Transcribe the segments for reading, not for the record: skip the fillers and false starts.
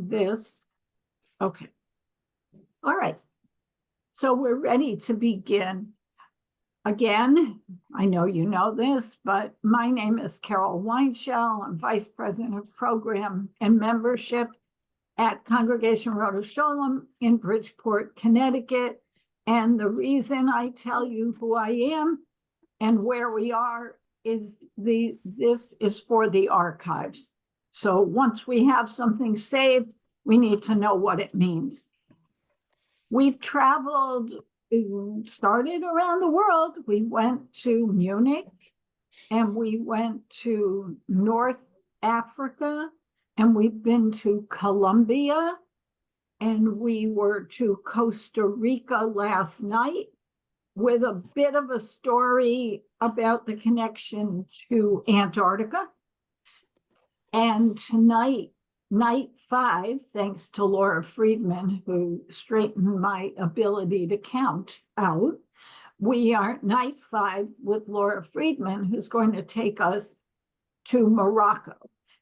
this. Okay. All right. So we're ready to begin. Again, I know you know this, but my name is Carol Weinshell. I'm Vice President of Program and Membership at Congregation Rodeph Sholom in Bridgeport, Connecticut. And the reason I tell you who I am and where we are is this is for the archives. So once we have something saved, we need to know what it means. We've traveled, started around the world. We went to Munich and we went to North Africa and we've been to Colombia and we were to Costa Rica last night with a bit of a story about the connection to Antarctica. And tonight, night 5, thanks to Laura Friedman, who straightened my ability to count out, we are night 5 with Laura Friedman, who's going to take us to Morocco.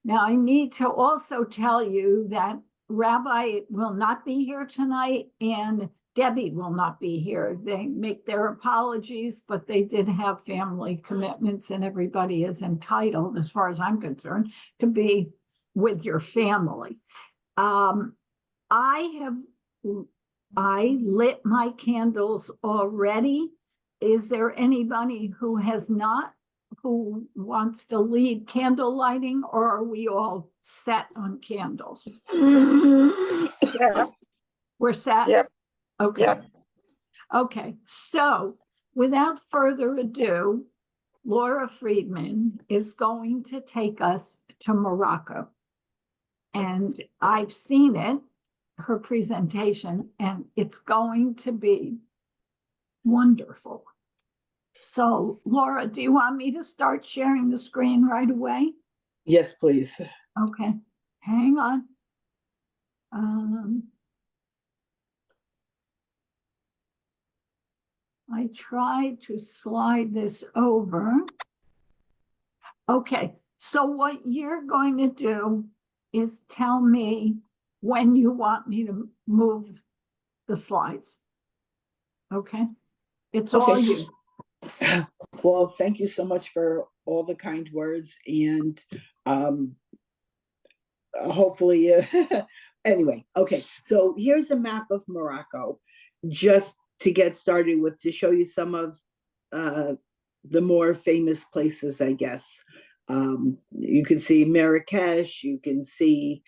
Now, I need to also tell you that Rabbi will not be here tonight and Debbie will not be here. They make their apologies, but they did have family commitments and everybody is entitled, as far as I'm concerned, to be with your family. I lit my candles already. Is there anybody who has not, who wants to lead candle lighting, or are we all set on candles? Yeah. We're set? Yep. Okay. Yep. Okay. So without further ado, Laura Friedman is going to take us to Morocco. And I've seen it, her presentation, and it's going to be wonderful. So, Laura, do you want me to start sharing the screen right away? Yes, please. Okay, hang on. I tried to slide this over. Okay, so what you're going to do is tell me when you want me to move the slides. Okay, it's all you. Well, thank you so much for all the kind words, and hopefully, anyway, okay. So here's a map of Morocco, just to get started with, to show you some of the more famous places, I guess. You can see Marrakesh, you can see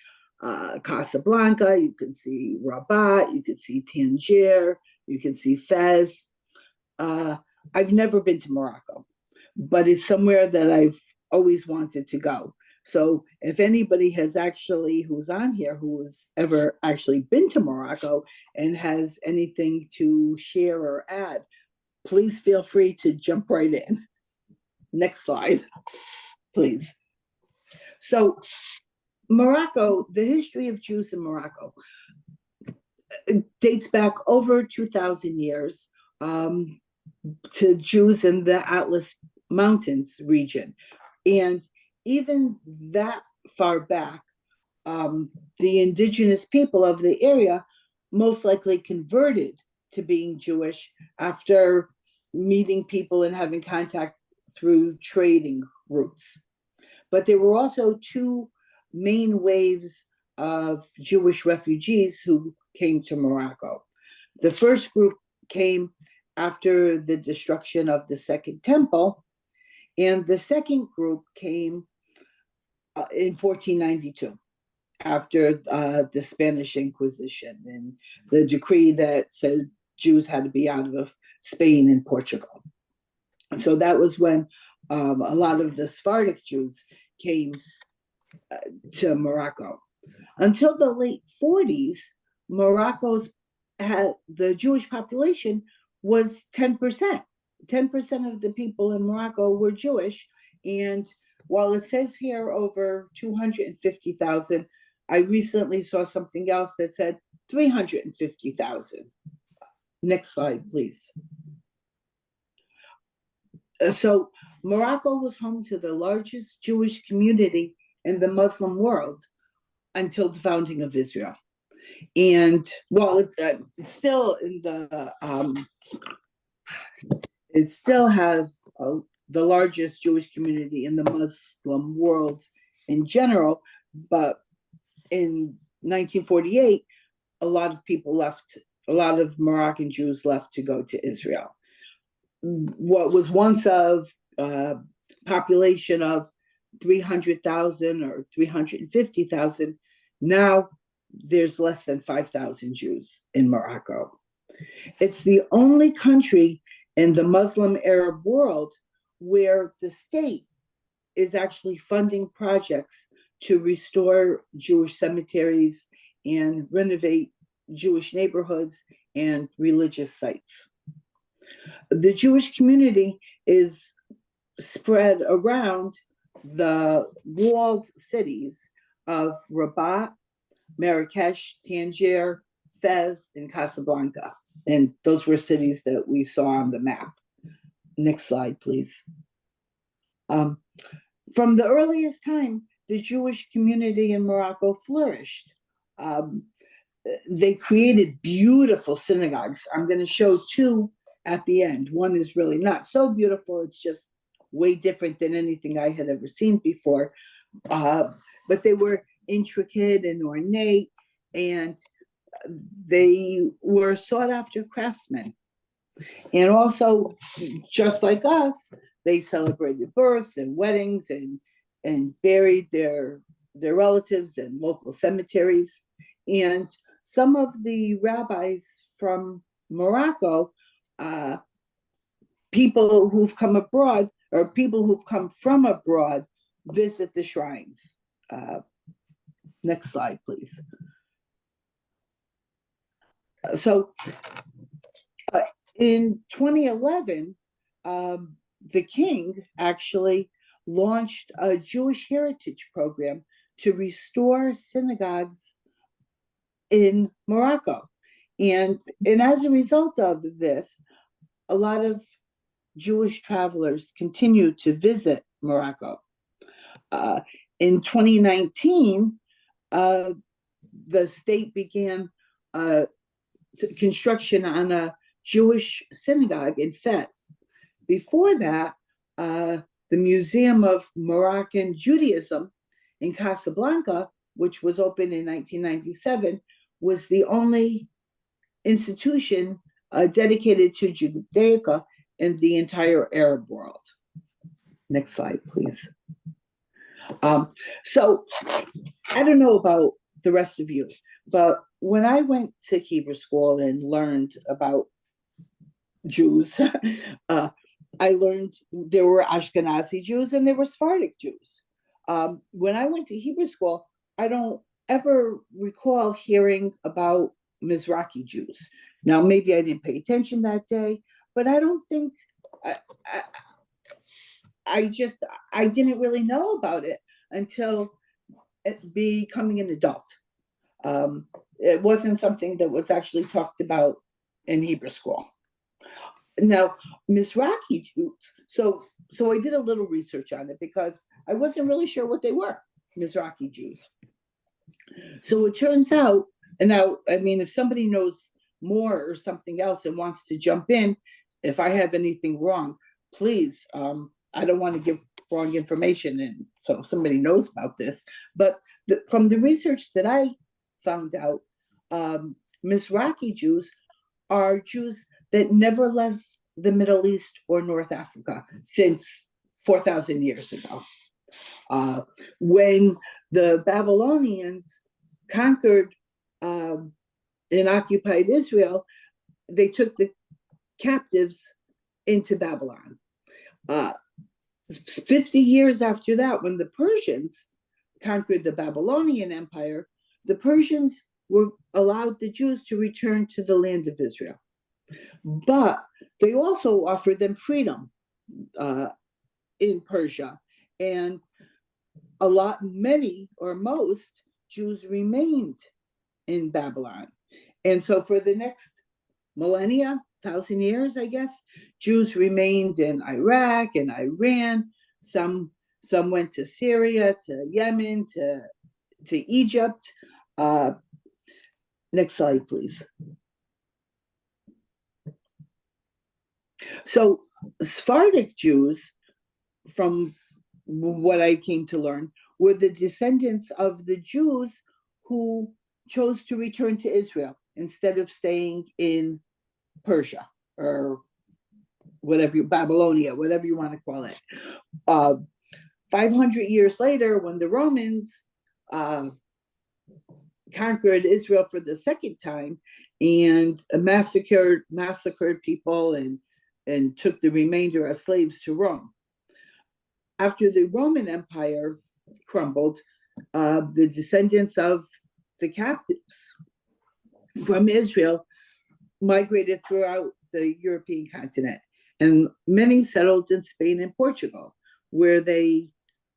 Casablanca, you can see Rabat, you can see Tangier, you can see Fez. I've never been to Morocco, but it's somewhere that I've always wanted to go. So if anybody has actually, who's on here, who's ever actually been to Morocco and has anything to share or add, please feel free to jump right in. Next slide, please. So Morocco, the history of Jews in Morocco dates back over 2,000 years. To Jews in the Atlas Mountains region. And even that far back, the indigenous people of the area most likely converted to being Jewish after meeting people and having contact through trading routes. But there were also 2 main waves of Jewish refugees who came to Morocco. The first group came after the destruction of the Second Temple, and the second group came in 1492 after the Spanish Inquisition and the decree that said Jews had to be out of Spain and Portugal. And so that was when a lot of the Sephardic Jews came to Morocco. Until the late 40s, the Jewish population was 10%. 10% of the people in Morocco were Jewish. And while it says here over 250,000, I recently saw something else that said 350,000. Next slide, please. So Morocco was home to the largest Jewish community in the Muslim world. until the founding of Israel. And well, it's still in the it still has the largest Jewish community in the Muslim world in general, but in 1948, a lot of Moroccan Jews left to go to Israel. What was once a population of 300,000 or 350,000, now there's less than 5,000 Jews in Morocco. It's the only country in the Muslim Arab world where the state is actually funding projects to restore Jewish cemeteries and renovate Jewish neighborhoods and religious sites. The Jewish community is spread around the walled cities of Rabat, Marrakesh, Tangier, Fez, and Casablanca. And those were cities that we saw on the map. Next slide, please. From the earliest time, the Jewish community in Morocco flourished. They created beautiful synagogues. I'm going to show two at the end. One is really not so beautiful. It's just way different than anything I had ever seen before. But they were intricate and ornate, and they were sought after craftsmen. And also, just like us, they celebrated births and weddings and buried their relatives in local cemeteries. And some of the rabbis from Morocco, people who've come abroad or people who've come from abroad, visit the shrines. Next slide, please. So in 2011, the king actually launched a Jewish heritage program to restore synagogues in Morocco. And as a result of this, a lot of Jewish travelers continue to visit Morocco. In 2019, the state began construction on a Jewish synagogue in Fez. Before that, the Museum of Moroccan Judaism in Casablanca, which was opened in 1997, was the only institution dedicated to Judaica in the entire Arab world. Next slide, please. So I don't know about the rest of you, but when I went to Hebrew school and learned about Jews, I learned there were Ashkenazi Jews and there were Sephardic Jews. When I went to Hebrew school, I don't ever recall hearing about Mizrahi Jews. Now, maybe I didn't pay attention that day, but I don't think, I didn't really know about it until becoming an adult. It wasn't something that was actually talked about in Hebrew school. Now, Mizrahi Jews, so I did a little research on it because I wasn't really sure what they were, Mizrahi Jews. So it turns out, and now, I mean, if somebody knows more or something else and wants to jump in, if I have anything wrong, please, I don't want to give wrong information, and so if somebody knows about this, but from the research that I found out, Mizrahi Jews are Jews that never left the Middle East or North Africa since 4,000 years ago. When the Babylonians conquered and occupied Israel, they took the captives into Babylon. 50 years after that, when the Persians conquered the Babylonian Empire, the Persians were allowed the Jews to return to the land of Israel. But they also offered them freedom in Persia. And many or most Jews remained in Babylon. And so for the next millennia, 1,000 years, I guess, Jews remained in Iraq and Iran. Some went to Syria, to Yemen, to to Egypt. Next slide, please. So Sephardic Jews, from what I came to learn, were the descendants of the Jews who chose to return to Israel instead of staying in Persia or whatever, Babylonia, whatever you want to call it. 500 years later, when the Romans conquered Israel for the second time and massacred people and took the remainder as slaves to Rome. After the Roman Empire crumbled, the descendants of the captives from Israel migrated throughout the European continent, and many settled in Spain and Portugal, where they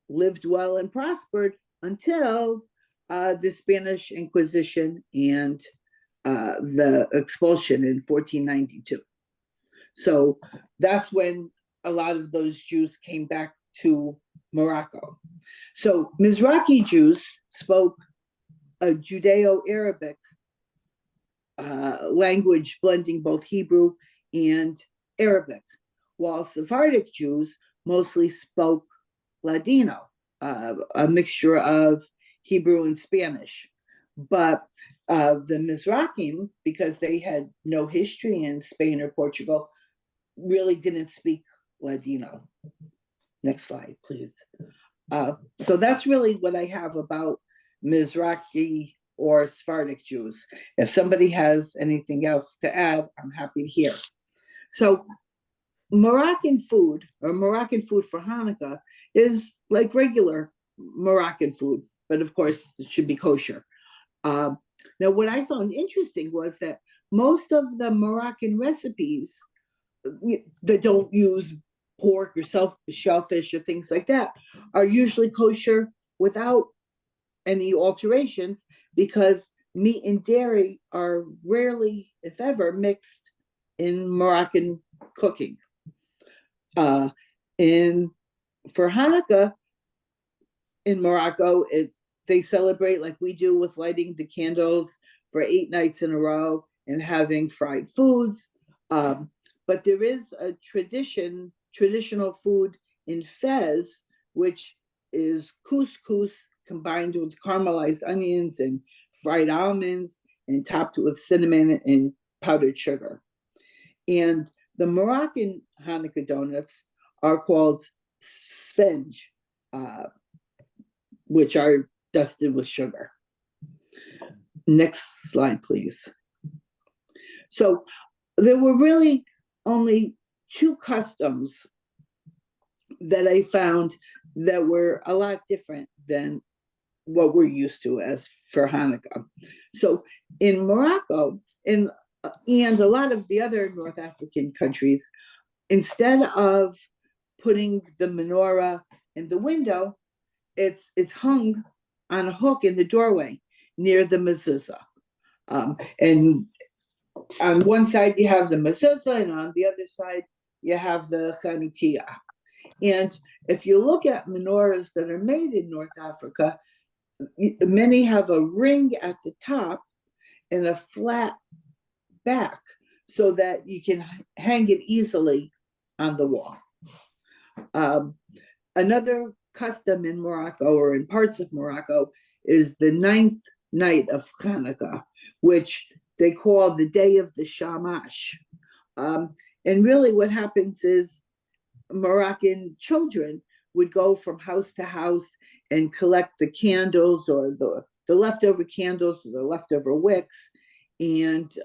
lived well and prospered until the Spanish Inquisition and the expulsion in 1492. So that's when a lot of those Jews came back to Morocco. So Mizrahi Jews spoke a Judeo-Arabic language blending both Hebrew and Arabic, while Sephardic Jews mostly spoke Ladino, a mixture of Hebrew and Spanish. But the Mizrahim, because they had no history in Spain or Portugal, really didn't speak Ladino. Next slide, please. So that's really what I have about Mizrahi or Sephardic Jews. If somebody has anything else to add, I'm happy to hear. So Moroccan food, or Moroccan food for Hanukkah, is like regular Moroccan food, but of course it should be kosher. Now, what I found interesting was that most of the Moroccan recipes that don't use pork or shellfish or things like that are usually kosher without any alterations, because meat and dairy are rarely, if ever, mixed in Moroccan cooking. For Hanukkah in Morocco, they celebrate like we do with lighting the candles for 8 nights in a row and having fried foods. But there is a traditional food in Fez, which is couscous combined with caramelized onions and fried almonds and topped with cinnamon and powdered sugar. And the Moroccan Hanukkah donuts are called sfenj, which are dusted with sugar. Next slide, please. So there were really only 2 customs that I found that were a lot different than what we're used to as for Hanukkah. So in Morocco and a lot of the other North African countries, instead of putting the menorah in the window, it's hung on a hook in the doorway near the mezuzah. And on one side you have the mezuzah, and on the other side you have the Hanukah. And if you look at menorahs that are made in North Africa, many have a ring at the top and a flat back so that you can hang it easily on the wall. Another custom in Morocco, or in parts of Morocco, is the 9th night of Hanukah, which they call the day of the Shamash. And really what happens is Moroccan children would go from house to house and collect the candles or the leftover candles or the leftover wicks, and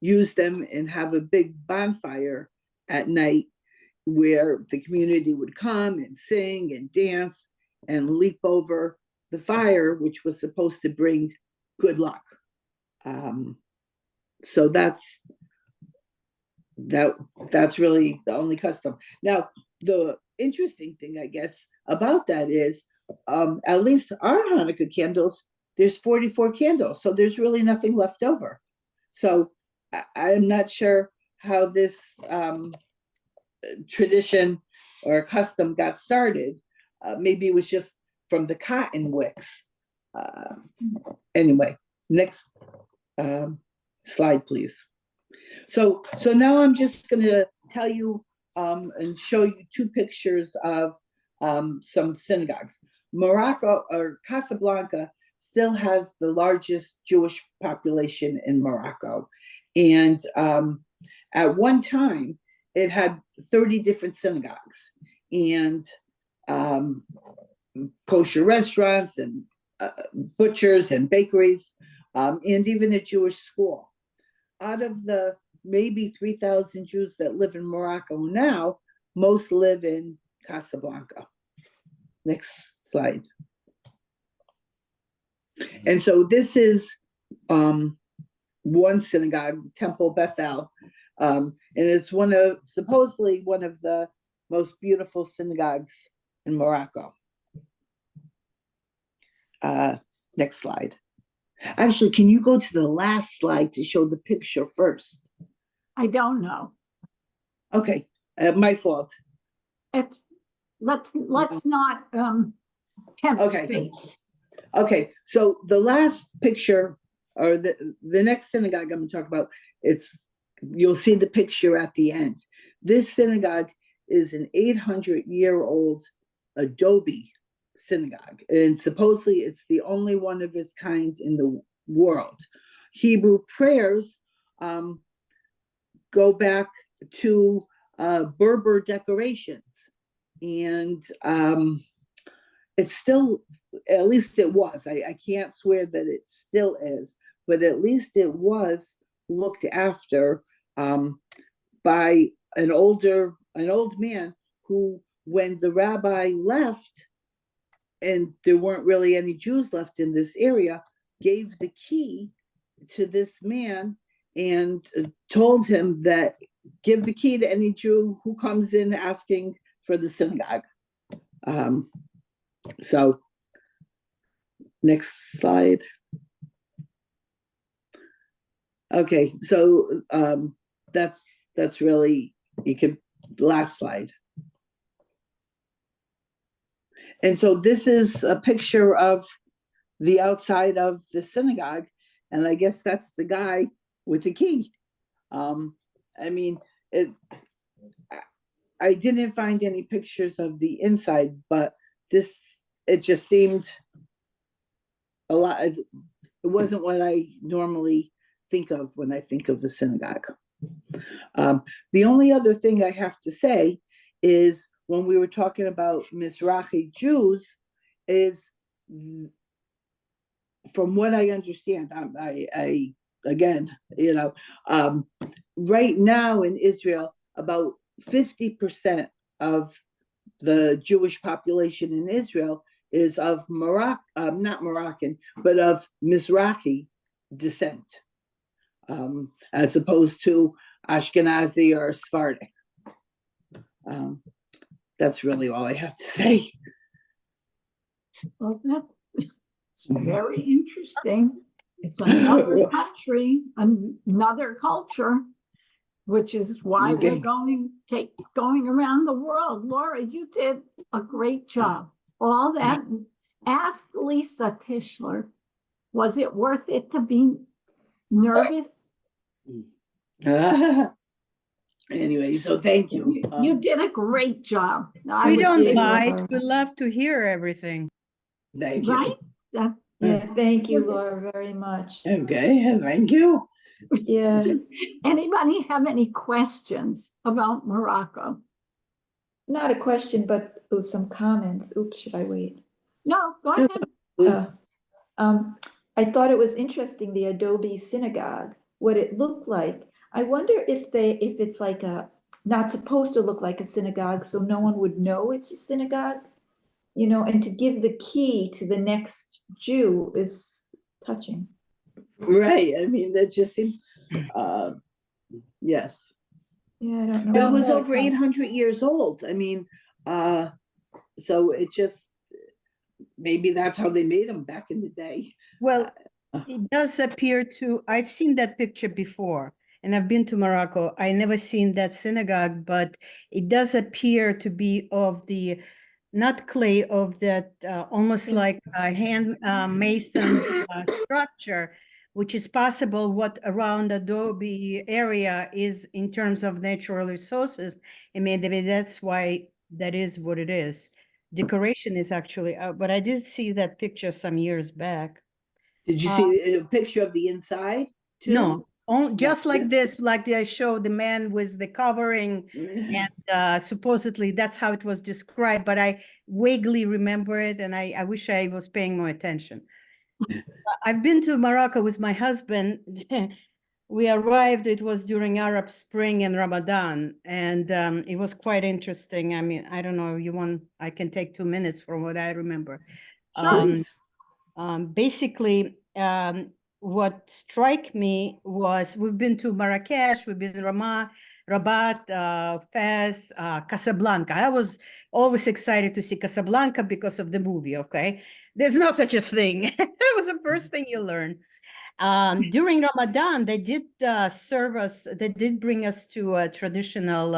use them and have a big bonfire at night where the community would come and sing and dance and leap over the fire, which was supposed to bring good luck. So that's really the only custom. Now, the interesting thing, I guess, about that is, at least our Hanukkah candles, there's 44 candles, so there's really nothing left over. So I'm not sure how this tradition or custom got started. Maybe it was just from the cotton wicks Anyway, next slide, please. So now I'm just going to tell you and show you two pictures of some synagogues. Morocco, or Casablanca, still has the largest Jewish population in Morocco. And at one time, it had 30 different synagogues and kosher restaurants and butchers and bakeries, and even a Jewish school. Out of the maybe 3,000 Jews that live in Morocco now, most live in Casablanca. Next slide. And so this is one synagogue, Temple Bethel, and it's supposedly one of the most beautiful synagogues in Morocco. Next slide. Actually, can you go to the last slide to show the picture first? I don't know. Okay, my fault. Let's not tempt Okay. fate. Okay, so the last picture, or the next synagogue I'm going to talk about, you'll see the picture at the end. This synagogue is an 800-year-old adobe synagogue, and supposedly it's the only one of its kind in the world. Hebrew prayers go back to Berber decorations, and it's still, at least it was, I can't swear that it still is, but at least it was looked after by an old man who, when the rabbi left and there weren't really any Jews left in this area, gave the key to this man and told him that give the key to any Jew who comes in asking for the synagogue. So next slide. Okay, so that's really, you can, last slide. And so this is a picture of the outside of the synagogue, and I guess that's the guy with the key. I mean, I didn't find any pictures of the inside, but it just seemed a lot. It wasn't what I normally think of when I think of a synagogue. The only other thing I have to say is, when we were talking about Mizrahi Jews, is, from what I understand, I again, right now in Israel, about 50% of the Jewish population in Israel is of not Moroccan, but of Mizrahi descent, as opposed to Ashkenazi or Sephardic. That's really all I have to say. Well, that's very interesting. It's another country, another culture, which is why we're going around the world. Laura, you did a great job. All that. Ask Lisa Tischler, was it worth it to be nervous? Anyway, so thank you. You did a great job. We don't mind. We love to hear everything. Thank you. Right? Yeah, thank you, Does it- Laura, very much. Okay, thank you. Yeah. Does anybody have any questions about Morocco? Not a question, but some comments. Oops, should I wait? No, go ahead. Please. I thought it was interesting, the Adobe Synagogue, what it looked like. I wonder if it's like not supposed to look like a synagogue, so no one would know it's a synagogue, and to give the key to the next Jew is touching. Right, I mean, that just seems, yes. Yeah, I don't know. It was Also, over 800 years old. I mean, so it just, maybe that's how they made them back in the day. Well, it does appear to, I've seen that picture before, and I've been to Morocco. I never seen that synagogue, but it does appear to be of the not clay, of that almost Yes. like a hand mason structure, which is possible what around Adobe area is in terms of natural resources. And maybe that's why that is what it is. Decoration is actually out, but I did see that picture some years back. Did you see a picture of the inside too? No, just like this, like I showed the man with the covering, and supposedly that's how it was described, but I vaguely remember it, and I wish I was paying more attention. I've been to Morocco with my husband. We arrived, it was during Arab Spring and Ramadan, and it was quite interesting. I mean, I don't know, I can take 2 minutes from what I remember. Please. Basically, what struck me was we've been to Marrakesh, we've been to Rabat, Fez, Casablanca. I was always excited to see Casablanca because of the movie, okay? There's no such a thing. That was the first thing you learn. During Ramadan, they did serve us, they did bring us to a traditional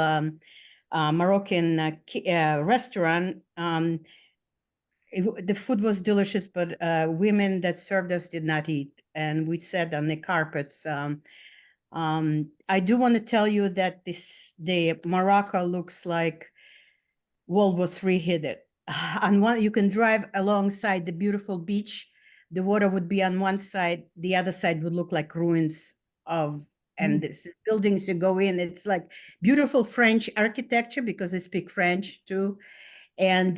Moroccan restaurant. The food was delicious, but women that served us did not eat, and we sat on the carpets. I do want to tell you that the Morocco looks like World War III hit it. On one, you can drive alongside the beautiful beach. The water would be on one side, the other side would look like ruins of, and this buildings you go in, it's like beautiful French architecture because they speak French too. And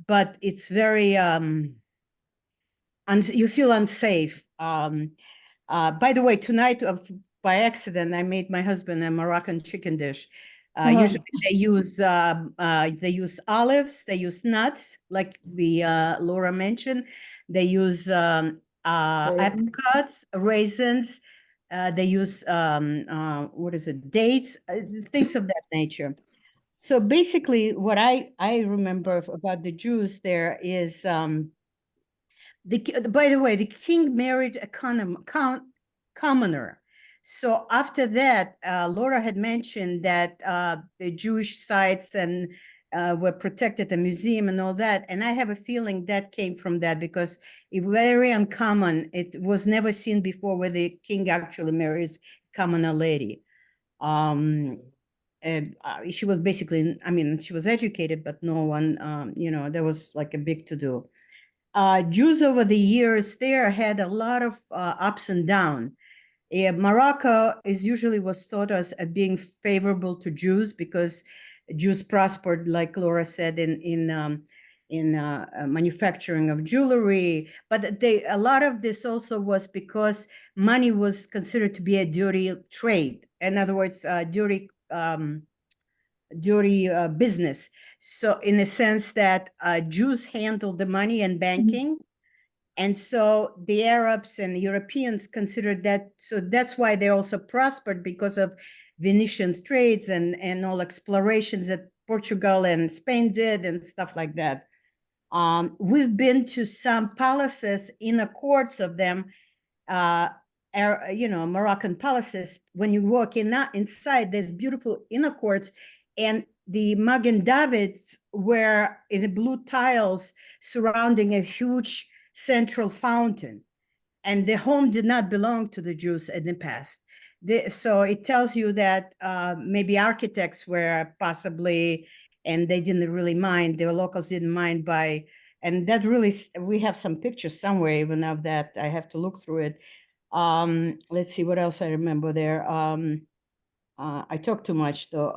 but it's very you feel unsafe. By the way, tonight, by accident, I made my husband a Moroccan chicken dish. Usually they use olives, they use nuts, like the Laura mentioned. They use apricots, raisins. They use what is it, dates, things of that nature. So basically, what I remember about the Jews there is by the way, the king married a commoner. So after that, Laura had mentioned that the Jewish sites and were protected, the museum and all that. And I have a feeling that came from that because it's very uncommon. It was never seen before where the king actually marries a commoner lady. And she was basically, I mean, she was educated, but no one, there was like a big to-do. Jews over the years there had a lot of ups and downs. Morocco is usually was thought as being favorable to Jews because Jews prospered, like Laura said, in manufacturing of jewelry. But a lot of this also was because money was considered to be a dirty trade. In other words, dirty business. So in the sense that Jews handled the money and banking. And so the Arabs and the Europeans considered that, so that's why they also prospered because of Venetian trades and all explorations that Portugal and Spain did and stuff like that. We've been to some palaces, inner courts of them, Moroccan palaces. When you walk inside, there's beautiful inner courts, and the Magen Davids were in the blue tiles surrounding a huge central fountain, and the home did not belong to the Jews in the past. So it tells you that maybe architects were possibly, and they didn't really mind, the locals didn't mind and that really, we have some pictures somewhere even of that. I have to look through it. Let's see what else I remember there. I talk too much though.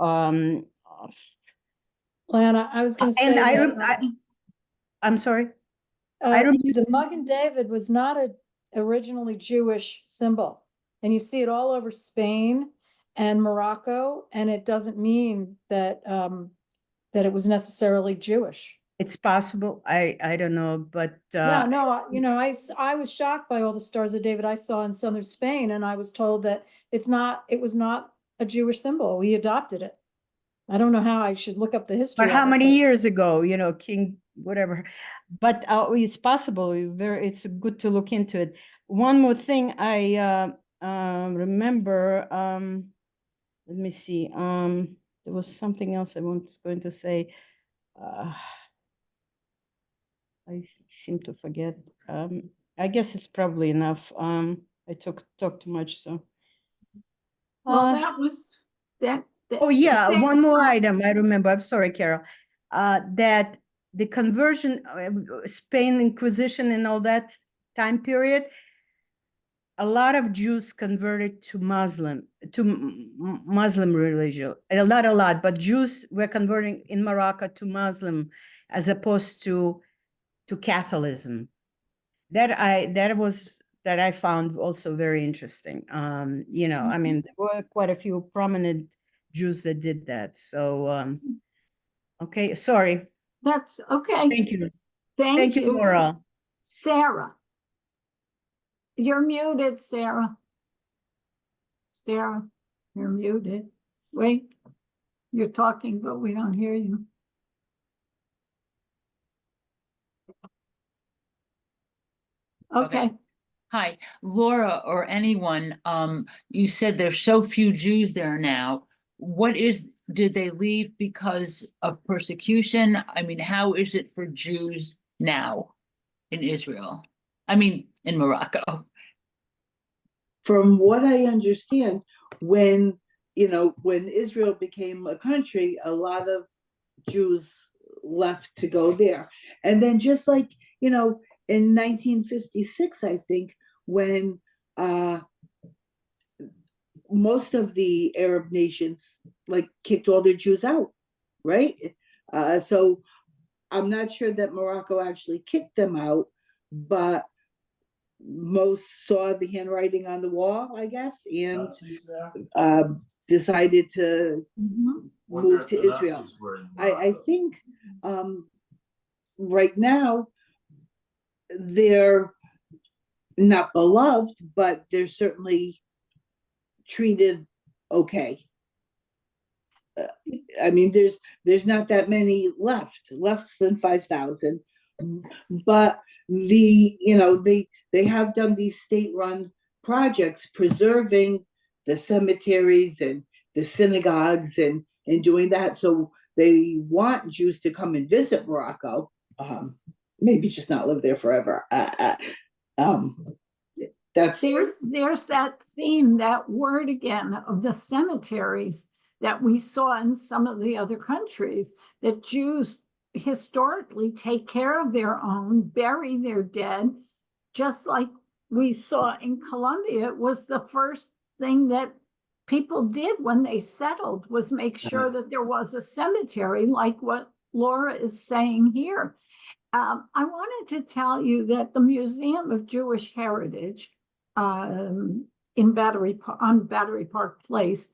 Lana, I was going to say And that I'm sorry. I remember the Magen David was not a originally Jewish symbol, and you see it all over Spain and Morocco, and it doesn't mean that that it was necessarily Jewish. It's possible. I don't know, but Yeah, no, I was shocked by all the Stars of David I saw in southern Spain, and I was told that it was not a Jewish symbol. We adopted it. I don't know how. I should look up the history. But how many years ago, King, whatever. But it's possible. It's good to look into it. One more thing I remember. Let me see. There was something else I was going to say. I seem to forget. I guess it's probably enough. I talked too much, so. Well, Uh, that was that. Oh, yeah, same- one more item I remember. I'm sorry, Carol. That the conversion, Spain Inquisition and all that time period, a lot of Jews converted to Muslim religion. Not a lot, but Jews were converting in Morocco to Muslim as opposed to Catholicism. That I found also very interesting. You know, I mean, there were quite a few prominent Jews that did that. So, okay, sorry. That's okay. Thank you. Thank Thank you, you. Laura. Sarah. You're muted, Sarah. Sarah, you're muted. Wait, you're talking, but we don't hear you. Okay. Hi, Laura or anyone, you said there's so few Jews there now. Did they leave because of persecution? I mean, how is it for Jews now in Israel? I mean, in Morocco. From what I understand, when when Israel became a country, a lot of Jews left to go there. And then just like, in 1956, I think, when most of the Arab nations like kicked all their Jews out, right? So I'm not sure that Morocco actually kicked them out, but most saw the handwriting on the wall, I guess, and decided to move to Israel. I think right now they're not beloved, but they're certainly treated okay. I mean, there's not that many less than 5,000, but they have done these state-run projects preserving the cemeteries and the synagogues and doing that. So they want Jews to come and visit Morocco, maybe just not live there forever. That's There's that theme, that word again of the cemeteries that we saw in some of the other countries, that Jews historically take care of their own, bury their dead, just like we saw in Colombia. It was the first thing that people did when they settled, was make sure that there was a cemetery, like what Laura is saying here. I wanted to tell you that the Museum of Jewish Heritage on Battery Park Place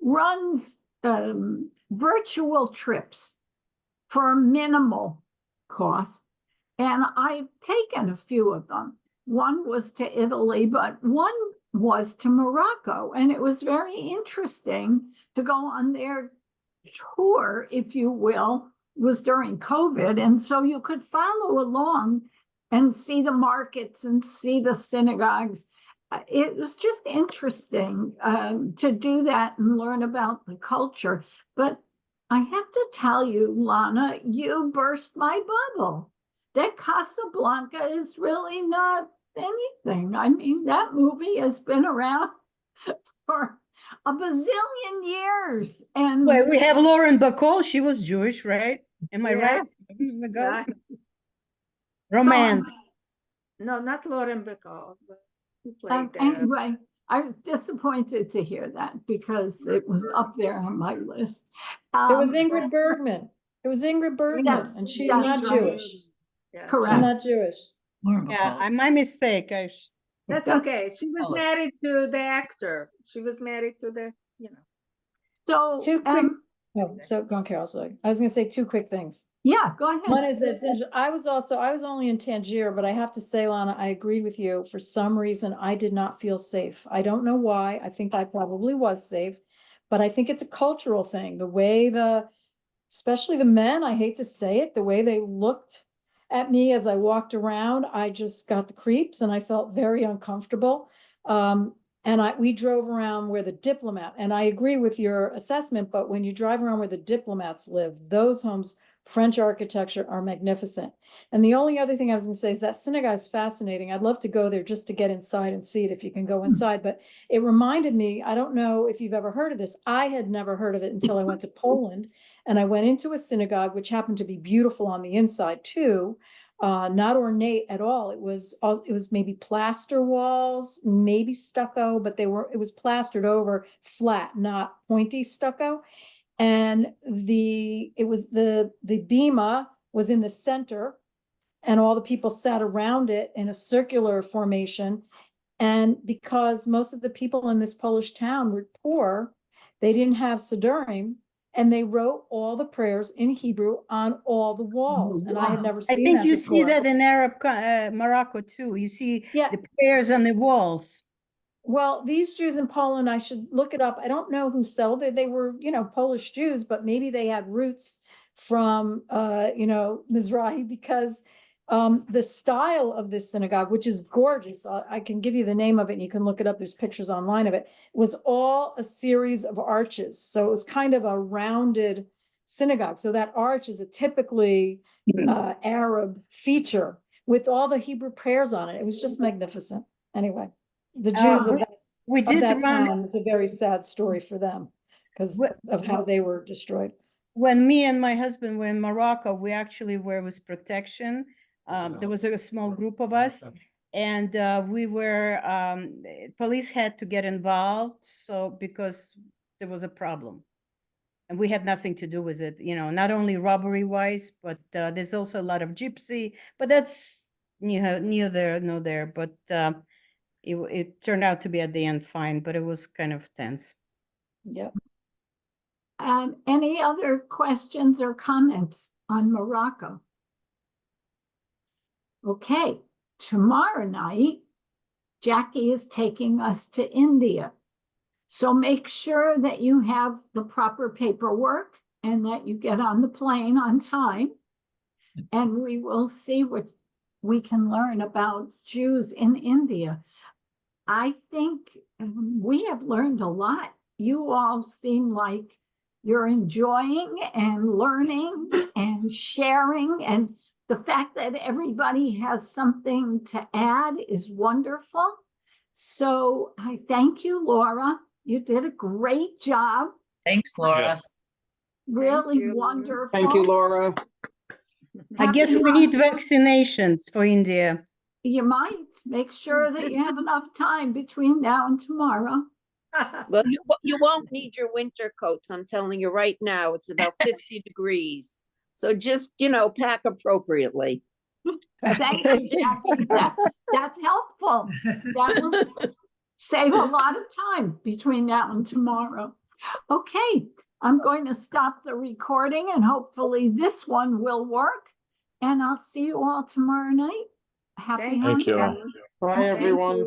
runs virtual trips for a minimal cost. And I've taken a few of them. One was to Italy, but one was to Morocco. And it was very interesting to go on their tour, if you will. It was during COVID. And so you could follow along and see the markets and see the synagogues. It was just interesting to do that and learn about the culture. But I have to tell you, Lana, you burst my bubble. That Casablanca is really not anything. I mean, that movie has been around for a bazillion years. And Wait, we have Lauren Bacall. She was Jewish, right? Am I Yeah. right? Yeah. Romance. No, not Lauren Bacall, but who played anyway, I was disappointed to hear that because it was up there on my list. It was Ingrid Bergman. It was Ingrid Bergman, That's- and she's that's not right. Jewish. Yeah. She's Correct. not Jewish. Yeah, my mistake. That's That's- okay. She was Polish. married to the actor. She was married to the, So, Two quick. Oh, so go on, Carol. Sorry, I was going to say two quick things. yeah, go ahead. One is that I was only in Tangier, but I have to say, Lana, I agreed with you. For some reason, I did not feel safe. I don't know why. I think I probably was safe, but I think it's a cultural thing. The way especially the men, I hate to say it, the way they looked at me as I walked around, I just got the creeps and I felt very uncomfortable. And we drove around where the diplomat, and I agree with your assessment, but when you drive around where the diplomats live, those homes French architecture are magnificent. And the only other thing I was gonna say is that synagogue is fascinating. I'd love to go there just to get inside and see it if you can go inside, but it reminded me, I don't know if you've ever heard of this. I had never heard of it until I went to Poland, and I went into a synagogue, which happened to be beautiful on the inside too. Not ornate at all. It was maybe plaster walls, maybe stucco, but it was plastered over flat, not pointy stucco. And the bima was in the center, and all the people sat around it in a circular formation. And because most of the people in this Polish town were poor, they didn't have Siddurim, and they wrote all the prayers in Hebrew on all the walls. And I had never I seen think that you see before. that in Morocco too. You see Yeah. the prayers on the walls. Well, these Jews in Poland, I should look it up. I don't know who settled it. They were, Polish Jews, but maybe they had roots from, Mizrahi, because the style of this synagogue, which is gorgeous, I can give you the name of it and you can look it up. There's pictures online of it, was all a series of arches. So it was kind of a rounded synagogue. So that arch is a typically Arab feature with all the Hebrew prayers on it. It was just magnificent. Anyway. The Jews of we did that run town, it's a very sad story for them because of how they were destroyed. when me and my husband were in Morocco. We actually were with protection. There was a small group of us, and we were police had to get involved, so because there was a problem, and we had nothing to do with it. Not only robbery wise, but there's also a lot of gypsy. But that's neither nor there. But it turned out to be at the end fine, but it was kind of tense. Yep. Any other questions or comments on Morocco? Okay, tomorrow night, Jackie is taking us to India. So make sure that you have the proper paperwork and that you get on the plane on time. And we will see what we can learn about Jews in India. I think we have learned a lot. You all seem like you're enjoying and learning and sharing. And the fact that everybody has something to add is wonderful. So I thank you, Laura. You did a great job. Thanks, Laura. Really you, Laura. wonderful. Thank you, Laura. I guess Happy we need Hanukkah. vaccinations for India. You might make sure that you have enough time between now and tomorrow. Well, you won't need your winter coats. I'm telling you right now, it's about 50 degrees. So just, pack appropriately. Thank you, Jackie. That's helpful. That will save a lot of time between now and tomorrow. Okay, I'm going to stop the recording and hopefully this one will work. And I'll see you all tomorrow night. Happy Thank you. Hanukkah. Bye, Okay. everyone.